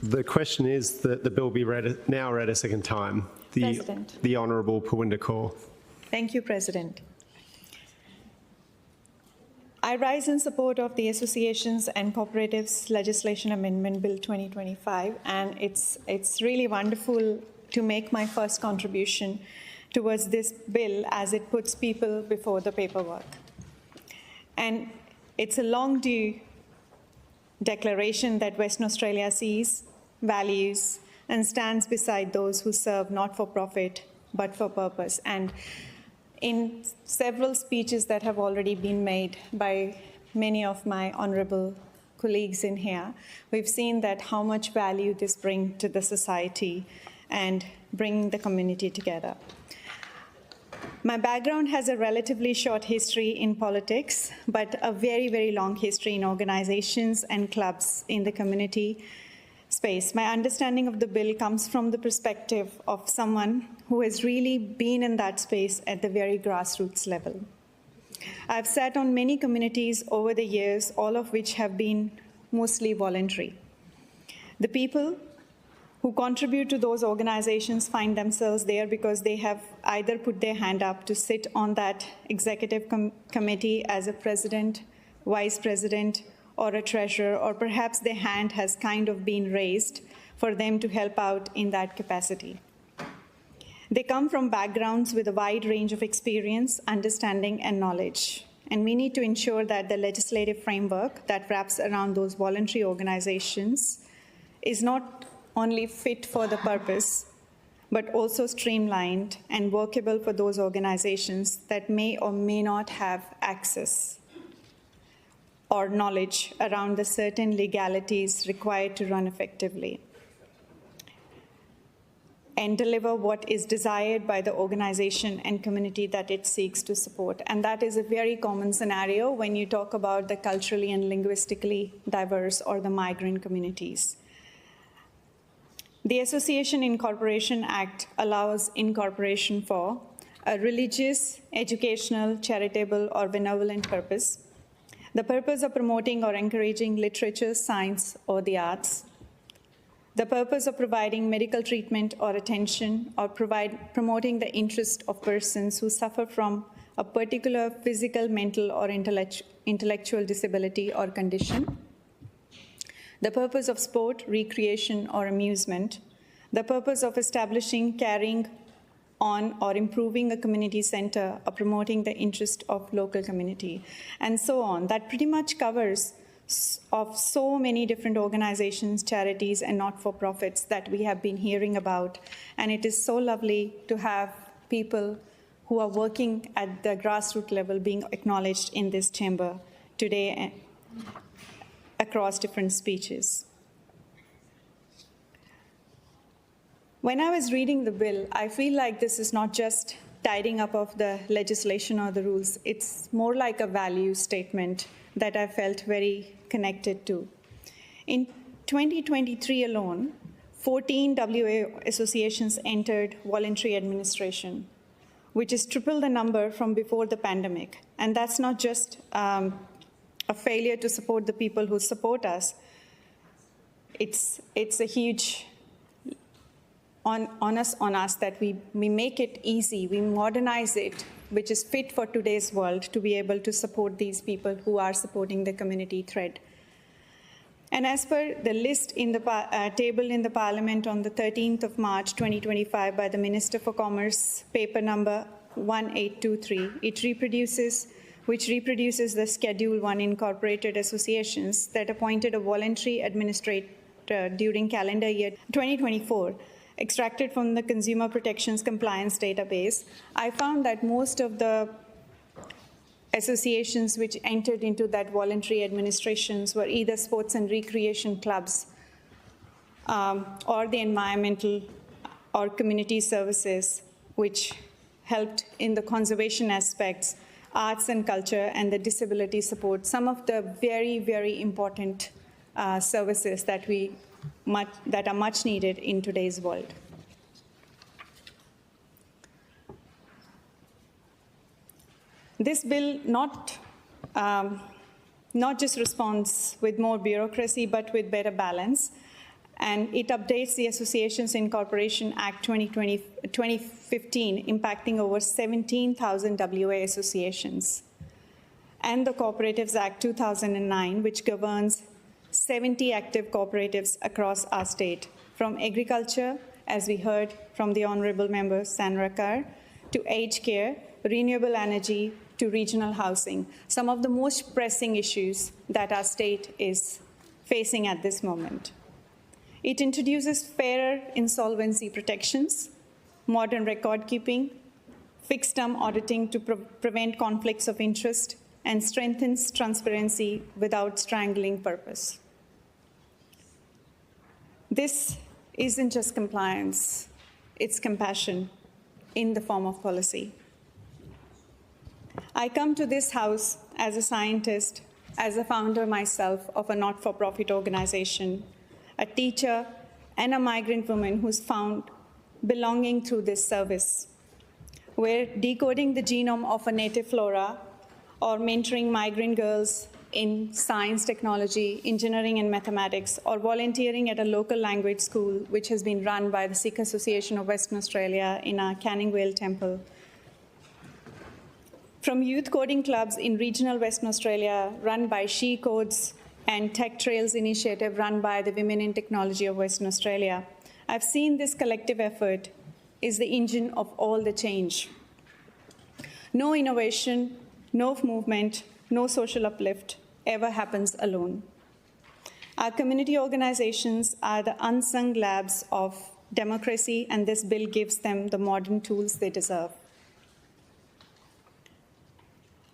The question is that the bill be now read a second time. The Honourable Pawinda Kaur. Thank you, President. I rise in support of the Associations and Cooperatives Legislation Amendment Bill 2025, and it's really wonderful to make my first contribution towards this bill as it puts people before the paperwork. And it's a long due declaration that Western Australia sees, values, and stands beside those who serve not for profit but for purpose. And in several speeches that have already been made by many of my honourable colleagues in here, we've seen that how much value this brings to the society and bring the community together. My background has a relatively short history in politics, but a very, very long history in organizations and clubs in the community space. My understanding of the bill comes from the perspective of someone who has really been in that space at the very grassroots level. I've sat on many communities over the years, all of which have been mostly voluntary. The people who contribute to those organizations find themselves there because they have either put their hand up to sit on that executive committee as a president, vice president, or a treasurer, or perhaps their hand has kind of been raised for them to help out in that capacity. They come from backgrounds with a wide range of experience, understanding, and knowledge. And we need to ensure that the legislative framework that wraps around those voluntary organizations is not only fit for the purpose, but also streamlined and workable for those organizations that may or may not have access or knowledge around the certain legalities required to run effectively and deliver what is desired by the organization and community that it seeks to support. And that is a very common scenario when you talk about the culturally and linguistically diverse or the migrant communities. The Association Incorporation Act allows incorporation for a religious, educational, charitable, or benevolent purpose, the purpose of promoting or encouraging literature, science, or the arts, the purpose of providing medical treatment or attention, or promoting the interest of persons who suffer from a particular physical, mental, or intellectual disability or condition, the purpose of sport, recreation, or amusement, the purpose of establishing, carrying on, or improving a community center, or promoting the interest of local community, and so on. That pretty much covers of so many different organizations, charities, and not-for-profits that we have been hearing about. And it is so lovely to have people who are working at the grassroots level being acknowledged in this chamber today across different speeches. When I was reading the bill, I feel like this is not just tidying up of the legislation or the rules. It's more like a value statement that I felt very connected to. In 2023 alone, 14 WA associations entered voluntary administration, which is triple the number from before the pandemic. And that's not just a failure to support the people who support us. It's a huge onus on us that we make it easy, we modernize it, which is fit for today's world, to be able to support these people who are supporting the community thread. And as per the list in the table in the Parliament on the 13th of March 2025 by the Minister for Commerce, paper number 1823, which reproduces the Schedule 1 incorporated associations that appointed a voluntary administrator during calendar year 2024, extracted from the Consumer Protections Compliance Database. I found that most of the associations which entered into that voluntary administrations were either sports and recreation clubs or the environmental or community services, which helped in the conservation aspects, arts and culture, and the disability support, some of the very, very important services that are much needed in today's world. This bill not just responds with more bureaucracy, but with better balance. And it updates the Associations Incorporation Act 2015, impacting over 17,000 WA associations, and the Cooperatives Act 2009, which governs 70 active cooperatives across our state, from agriculture, as we heard from the Honourable Member Sanrakar, to aged care, renewable energy, to regional housing, some of the most pressing issues that our state is facing at this moment. It introduces fairer insolvency protections, modern record keeping, fixed-term auditing to prevent conflicts of interest, and strengthens transparency without strangling purpose. This isn't just compliance, it's compassion in the form of policy. I come to this house as a scientist, as a founder myself of a not-for-profit organization, a teacher, and a migrant woman who's found belonging through this service. We're decoding the genome of a native flora or mentoring migrant girls in science, technology, engineering, and mathematics, or volunteering at a local language school, which has been run by the Sikh Association of Western Australia in our Canning Vale Temple. From youth coding clubs in regional Western Australia, run by She Codes, and Tech Trails initiative run by the Women in Technology of Western Australia, I've seen this collective effort is the engine of all the change. No innovation, no movement, no social uplift ever happens alone. Our community organizations are the unsung labs of democracy, and this bill gives them the modern tools they deserve.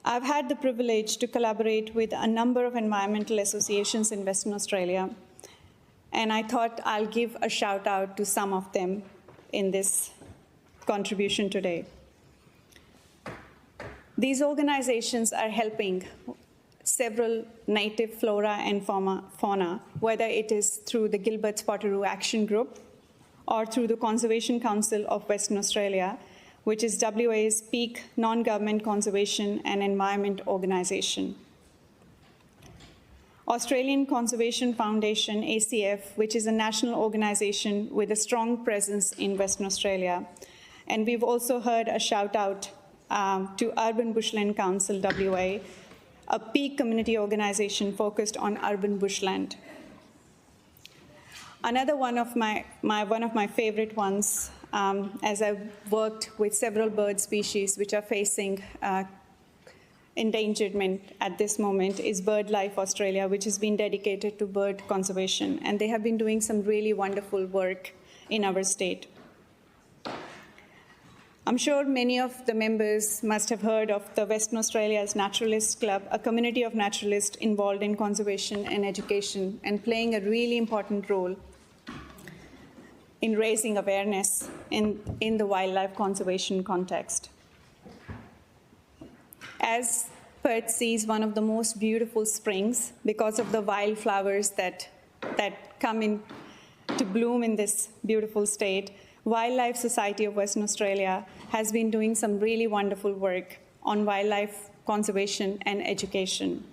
I've had the privilege to collaborate with a number of environmental associations in Western Australia, and I thought I'll give a shout out to some of them in this contribution today. These organizations are helping several native flora and fauna, whether it is through the Gilbert Spottaroo Action Group or through the Conservation Council of Western Australia, which is WA's peak non-government conservation and environment organization. Australian Conservation Foundation, ACF, which is a national organization with a strong presence in Western Australia. And we've also heard a shout out to Urban Bushland Council, WA, a peak community organization focused on urban bushland. Another one of my favorite ones, as I've worked with several bird species which are facing endangerment at this moment, is BirdLife Australia, which has been dedicated to bird conservation. And they have been doing some really wonderful work in our state. I'm sure many of the members must have heard of the Western Australia's Naturalists Club, a community of naturalists involved in conservation and education and playing a really important role in raising awareness in the wildlife conservation context. As Perth sees one of the most beautiful springs because of the wildflowers that come in to bloom in this beautiful state, Wildlife Society of Western Australia has been doing some really wonderful work on wildlife conservation and education.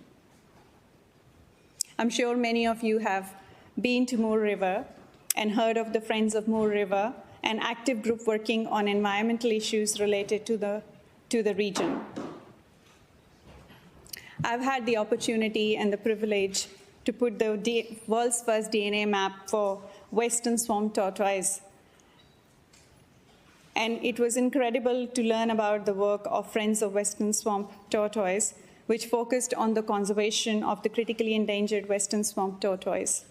I'm sure many of you have been to Moore River and heard of the Friends of Moore River, an active group working on environmental issues related to the region. I've had the opportunity and the privilege to put the world's first DNA map for Western swamp tortoise. And it was incredible to learn about the work of Friends of Western Swamp Tortoise, which focused on the conservation of the critically endangered Western swamp tortoise.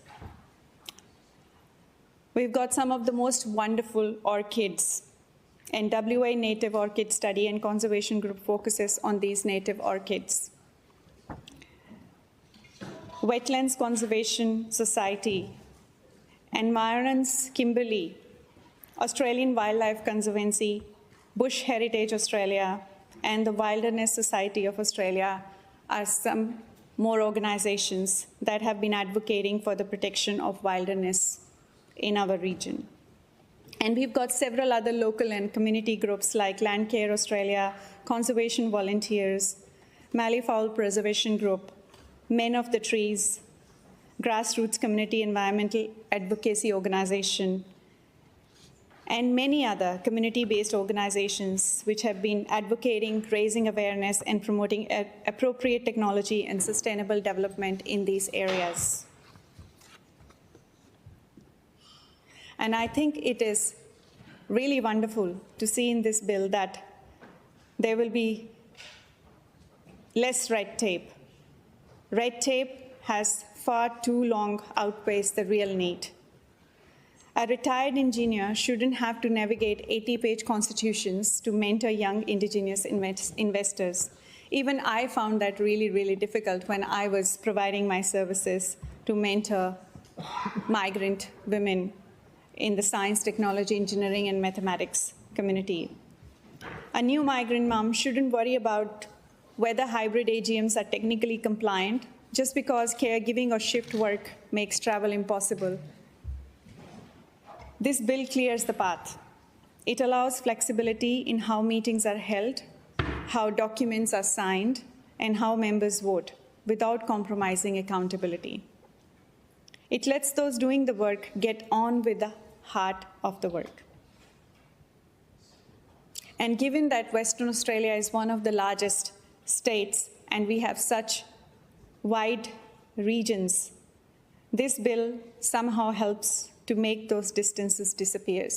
We've got some of the most wonderful orchids, and WA Native Orchid Study and Conservation Group focuses on these native orchids. Wetlands Conservation Society, Environs Kimberley, Australian Wildlife Conservancy, Bush Heritage Australia, and the Wilderness Society of Australia are some more organizations that have been advocating for the protection of wilderness in our region. And we've got several other local and community groups like Land Care Australia, Conservation Volunteers, Mallee Fowl Preservation Group, Men of the Trees, grassroots community environmental advocacy organization, and many other community-based organizations which have been advocating, raising awareness, and promoting appropriate technology and sustainable development in these areas. And I think it is really wonderful to see in this bill that there will be less red tape. Red tape has far too long outpaced the real need. A retired engineer shouldn't have to navigate 80-page constitutions to mentor young indigenous investors. Even I found that really, really difficult when I was providing my services to mentor migrant women in the science, technology, engineering, and mathematics community. A new migrant mom shouldn't worry about whether hybrid AGMs are technically compliant just because caregiving or shift work makes travel impossible. This bill clears the path. It allows flexibility in how meetings are held, how documents are signed, and how members vote without compromising accountability. It lets those doing the work get on with the heart of the work. And given that Western Australia is one of the largest states and we have such wide regions, this bill somehow helps to make those distances disappear.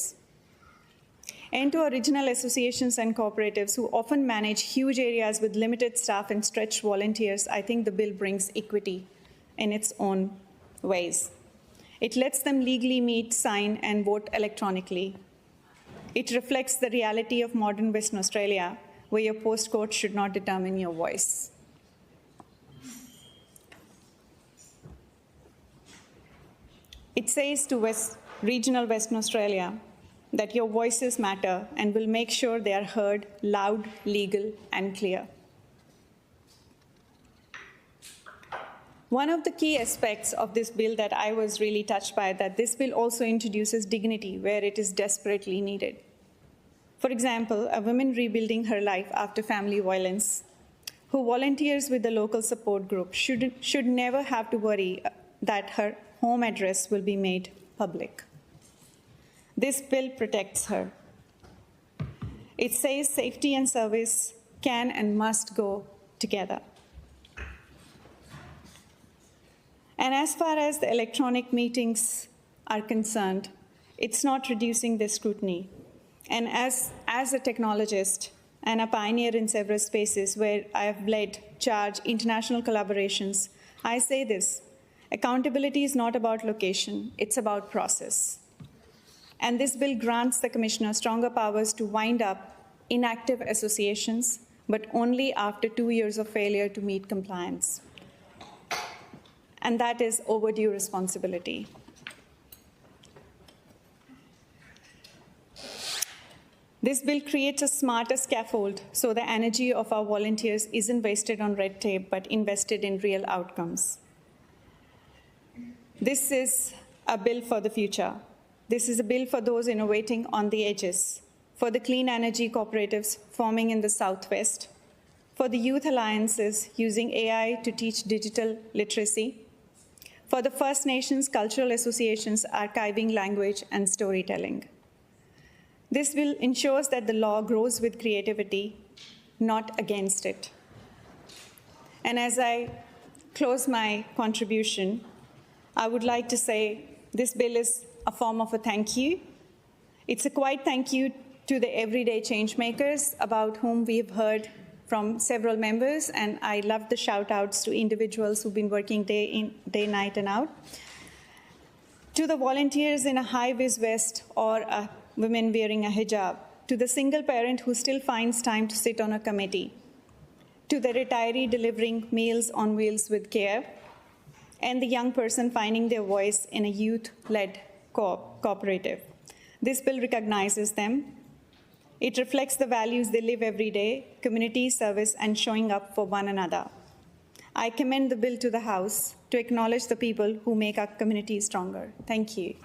And to original associations and cooperatives who often manage huge areas with limited staff and stretched volunteers, I think the bill brings equity in its own ways. It lets them legally meet, sign, and vote electronically. It reflects the reality of modern Western Australia, where your postcode should not determine your voice. It says to regional Western Australia that your voices matter and will make sure they are heard loud, legal, and clear. One of the key aspects of this bill that I was really touched by, that this bill also introduces dignity where it is desperately needed. For example, a woman rebuilding her life after family violence who volunteers with the local support group should never have to worry that her home address will be made public. This bill protects her. It says safety and service can and must go together. And as far as the electronic meetings are concerned, it's not reducing the scrutiny. And as a technologist and a pioneer in several spaces where I have led, charged international collaborations, I say this: accountability is not about location, it's about process. And this bill grants the Commissioner stronger powers to wind up inactive associations, but only after 2 years of failure to meet compliance. And that is overdue responsibility. This bill creates a smarter scaffold so the energy of our volunteers isn't wasted on red tape, but invested in real outcomes. This is a bill for the future. This is a bill for those innovating on the edges, for the clean energy cooperatives forming in the Southwest, for the youth alliances using AI to teach digital literacy, for the First Nations cultural associations archiving language and storytelling. This bill ensures that the law grows with creativity, not against it. And as I close my contribution, I would like to say this bill is a form of a thank you. It's a quiet thank you to the everyday change makers about whom we've heard from several members, and I love the shout outs to individuals who've been working day in, day, night and out. To the volunteers in a high-vis vest or a women wearing a hijab, to the single parent who still finds time to sit on a committee, to the retiree delivering meals on wheels with care, and the young person finding their voice in a youth-led cooperative. This bill recognizes them. It reflects the values they live every day: community, service, and showing up for one another. I commend the bill to the House to acknowledge the people who make our community stronger. Thank you.